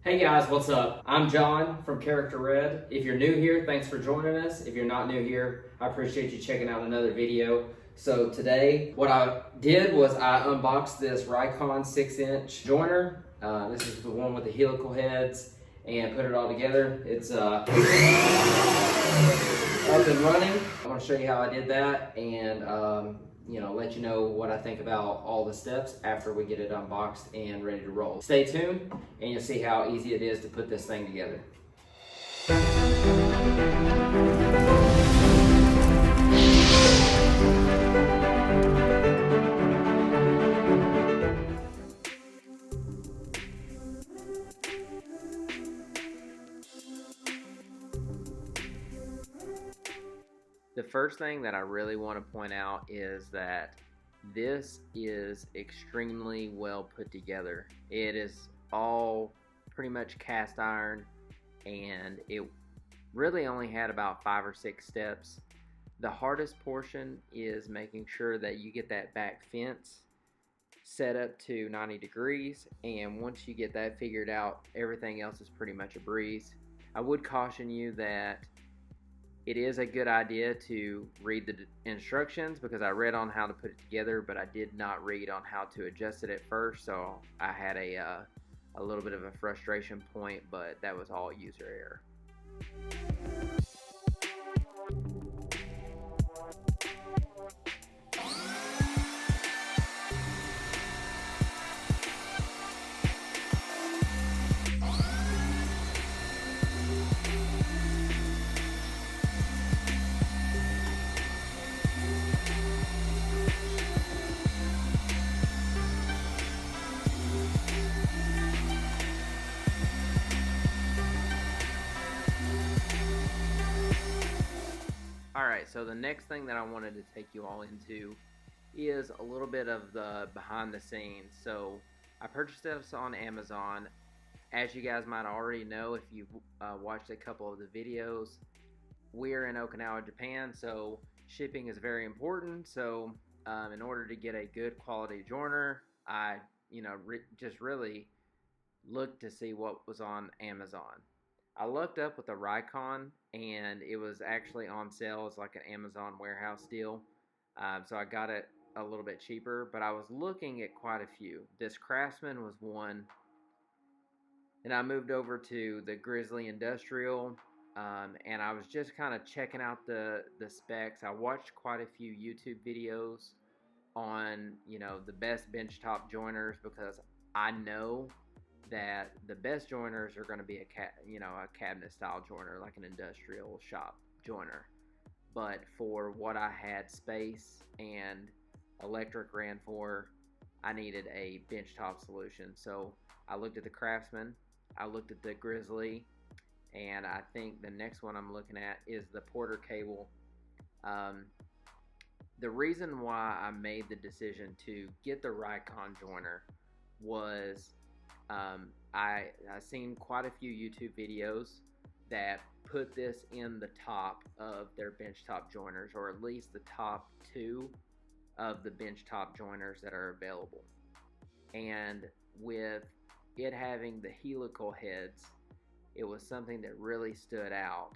Hey guys, what's up? I'm John from Character Red. If you're new here, thanks for joining us. If you're not new here, I appreciate you checking out another video. So today, what I did was I unboxed this Rikon 6-inch joiner. This is the one with the helical heads, and put it all together. It's up and running. I want to show you how I did that, and let you know what I think about all the steps after we get it unboxed and ready to roll. Stay tuned and you'll see how easy it is to put this thing together. The first thing that I really want to point out is that this is extremely well put together. It is all pretty much cast iron, and it really only had about 5 or 6 steps. The hardest portion is making sure that you get that back fence set up to 90 degrees, and once you get that figured out, everything else is pretty much a breeze. I would caution you that it is a good idea to read the instructions, because I read on how to put it together, but I did not read on how to adjust it at first, so I had a little bit of a frustration point, but that was all user error. Alright, so the next thing that I wanted to take you all into is a little bit of the behind the scenes. So I purchased this on Amazon. As you guys might already know if you've watched a couple of the videos, we're in Okinawa, Japan, so shipping is very important. So in order to get a good quality joiner, I just really looked to see what was on Amazon. I looked up with a Rikon, and it was actually on sale as like an Amazon warehouse deal. So I got it a little bit cheaper, but I was looking at quite a few. This Craftsman was one. And I moved over to the Grizzly Industrial, and I was just kind of checking out the specs. I watched quite a few YouTube videos on, the best benchtop joiners, because I know that the best joiners are going to be a cabinet style joiner, like an industrial shop joiner. But for what I had space and electric ran for, I needed a benchtop solution. So I looked at the Craftsman, I looked at the Grizzly, and I think the next one I'm looking at is the Porter Cable. The reason why I made the decision to get the Rikon joiner was I seen quite a few YouTube videos that put this in the top of their benchtop joiners, or at least the top 2 of the benchtop joiners that are available. And with it having the helical heads, it was something that really stood out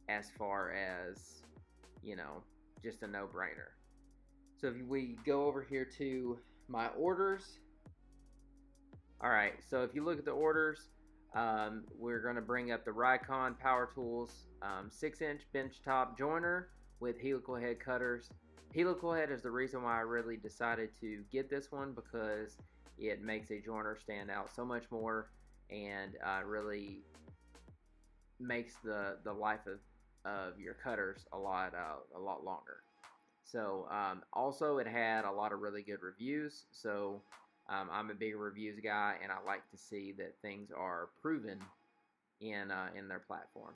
as far as, just a no-brainer. So if we go over here to my orders. Alright, so if you look at the orders, we're going to bring up the Rikon Power Tools 6-inch benchtop joiner with helical head cutters. Helical head is the reason why I really decided to get this one, because it makes a joiner stand out so much more, and really makes the life of your cutters a lot longer. So also it had a lot of really good reviews, so I'm a big reviews guy, and I like to see that things are proven in their platform.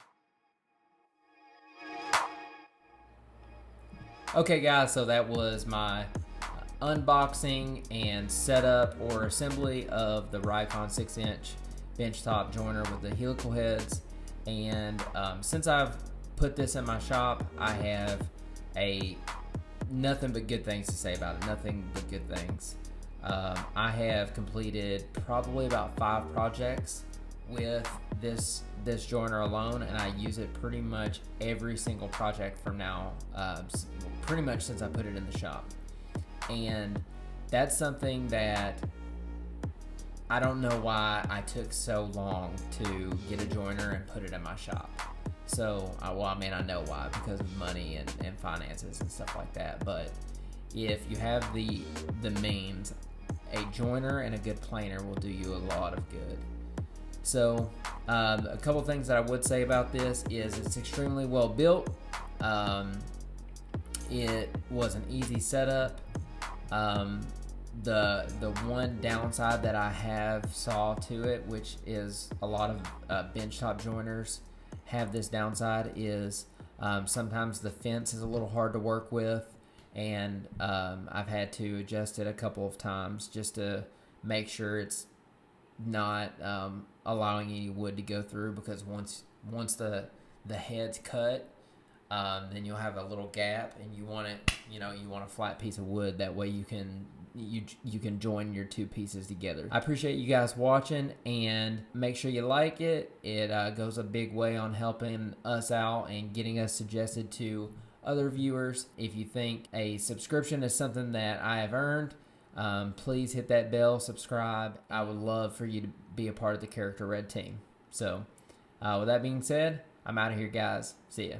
Okay guys, so that was my unboxing and setup or assembly of the Rikon 6-inch benchtop joiner with the helical heads. And since I've put this in my shop, I have nothing but good things to say about it. Nothing but good things. I have completed probably about 5 projects with this joiner alone, and I use it pretty much every single project from now, pretty much since I put it in the shop. And that's something that I don't know why I took so long to get a joiner and put it in my shop. So, well, I mean, I know why, because of money and finances and stuff like that. But if you have the means, a joiner and a good planer will do you a lot of good. So, a couple things that I would say about this is it's extremely well built. It was an easy setup. The one downside that I have saw to it, which is a lot of benchtop joiners have this downside, is sometimes the fence is a little hard to work with, and I've had to adjust it a couple of times just to make sure it's not allowing any wood to go through, because once the head's cut, then you'll have a little gap, and you want a flat piece of wood. That way you can join your two pieces together. I appreciate you guys watching, and make sure you like it. It goes a big way on helping us out and getting us suggested to other viewers. If you think a subscription is something that I have earned, please hit that bell, subscribe. I would love for you to be a part of the Character Red team. So with that being said, I'm out of here, guys. See ya.